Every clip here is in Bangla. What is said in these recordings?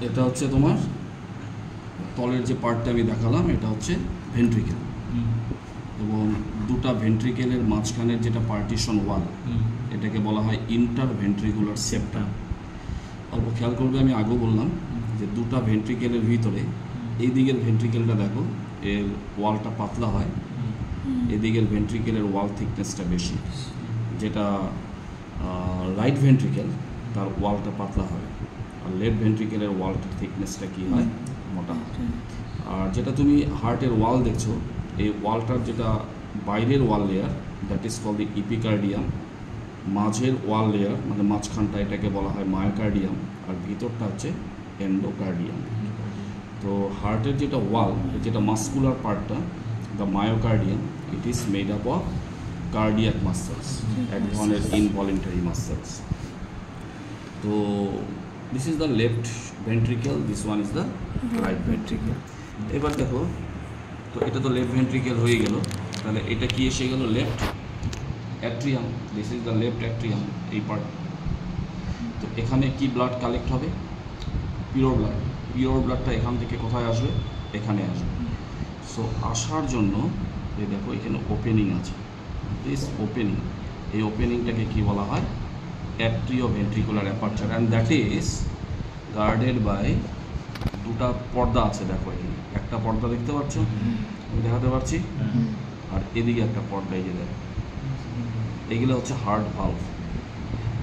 এটা হচ্ছে তোমার তলের যে পার্টটা আমি দেখালাম, এটা হচ্ছে ভেন্ট্রিকেল, এবং দুটা ভেন্ট্রিকেলের মাঝখানের যেটা পার্টিশন ওয়াল, এটাকে বলা হয় ইন্টার ভেন্ট্রিকুলার সেপ্টাম। অল্প খেয়াল করবে, আমি আগেও বললাম যে দুটা ভেন্ট্রিকেলের ভিতরে এই দিকের ভেন্ট্রিকেলটা দেখো, এর ওয়ালটা পাতলা হয়, এদিকের ভেন্ট্রিকেলের ওয়াল থিকনেসটা বেশি। যেটা রাইট ভেন্ট্রিকেল, তার ওয়ালটা পাতলা হয়, আর লেফট ভেন্ট্রিকেলের ওয়ালটার থিকনেসটা কী হয়, মোটা হয়। আর যেটা তুমি হার্টের ওয়াল দেখছো, এই ওয়ালটার যেটা বাইরের ওয়াল লেয়ার, দ্যাট ইজ কল দি ইপিকার্ডিয়াম। মাঝের ওয়াল লেয়ার মানে মাঝখানটা, এটাকে বলা হয় মায়োকার্ডিয়াম, আর ভিতরটা হচ্ছে এন্ডোকার্ডিয়াম। তো হার্টের যেটা ওয়াল, যেটা মাস্কুলার পার্টটা, the myocardium, it is made up of cardiac muscles, এক ধরনের ইনভলিন্টারি মাসেলস। তো this is the left ventricle, this one is the right ventricle. এবার দেখো, তো এটা তো লেফট ভেন্ট্রিকেল হয়ে গেল, তাহলে এটা কি এসে গেল, left atrium, this is the left atrium, এই পার্ট। তো এখানে কি ব্লাড কালেক্ট হবে, পিওর ব্লাড। পিওর ব্লাডটা এখান থেকে কোথায় আসবে, এখানে আসবে। সো আসার জন্য এই দেখো এখানে ওপেনিং আছে, দিস ওপেনিং, এই ওপেনিংটাকে কি বলা হয়, atrioventricular aperture, and that is guarded by দুটা পর্দা আছে। দেখো এখানে একটা পর্দা দেখতে পাচ্ছ, আমি দেখাতে পারছি, আর এদিকে একটা পর্দা, এই যে দেখো, এগুলো হচ্ছে হার্ট ভালভ।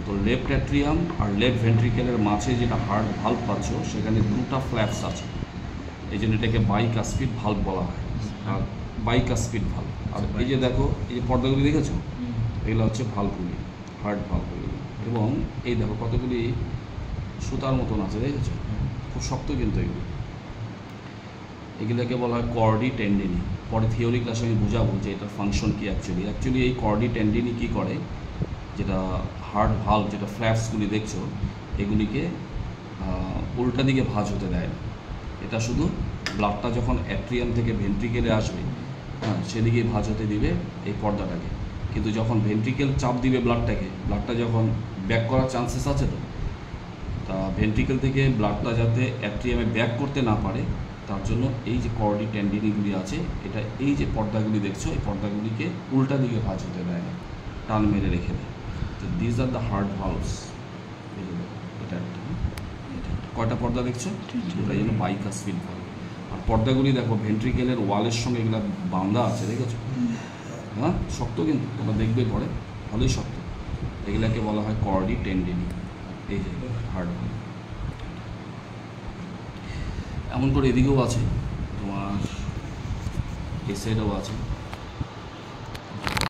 তো লেফট অ্যাট্রিয়াম আর লেফট ভেন্ট্রিকেলের মাঝে যেটা হার্ট ভালভ পাচ্ছ, সেখানে দুটা ফ্ল্যাপস আছে, এই জন্য এটাকে বাইকাস্পিড ভালভ বলা হয়, আর বাইকাস্পিড ভালভ। আর এই যে দেখো, এই যে পর্দাগুলি দেখেছো, এগুলো হচ্ছে ভালভগুলি, হার্ট ভালভগুলি। এবং এই দেখো কতগুলি সুতার মতন আছে, দেখেছো, খুব শক্ত কিন্তু এগুলো, এগুলোকে বলা হয় কর্ডি টেন্ডিনি। পরে থিওরি ক্লাসে আমি বুঝাবো যে এটার ফাংশন কী। অ্যাকচুয়ালি এই কর্ডি টেন্ডিনি কী করে, যেটা হার্ট ভালভ, যেটা ফ্ল্যাপসগুলি দেখছো, এগুলিকে উল্টা দিকে ভাঁজ হতে দেয় না। এটা শুধু ব্লাডটা যখন অ্যাট্রিয়াম থেকে ভেন্ট্রিকেলে আসবে, হ্যাঁ, সেদিকেই ভাঁজ হতে দিবে এই পর্দাটাকে। কিন্তু যখন ভেন্ট্রিকেল চাপ দিবে ব্লাডটা যখন ব্যাক করার চান্সেস আছে, তো তা ভেন্ট্রিকেল থেকে ব্লাডটা যাতে অ্যাট্রিয়ামে ব্যাক করতে না পারে, তার জন্য এই যে কর্ডি টেন্ডিনিগুলি আছে, এটা এই যে পর্দাগুলি দেখছো, এই পর্দাগুলিকে উল্টা দিকে ভাঁজ হতে দেয় না, টান মেরে রেখে দেয়। তো দিস আর দ্য হার্ট ভালভস। এটা একটা, কয়টা পর্দা দেখছো, ওটাই জন্য বাইকাস্পিড ভালভ। আর পর্দাগুলি দেখো ভেন্ট্রিকেলের ওয়ালের সঙ্গে এগুলো বাঁধা আছে, দেখেছো, হ্যাঁ, শক্ত, কিন্তু তোমরা দেখবে পরে, ভালোই শক্ত। এগুলাকে বলা হয় কর্ডি টেন্ডিনি, এই যে হার্ট ভালভ। এমন করে এদিকেও আছে, তোমার এই সাইডেও আছে।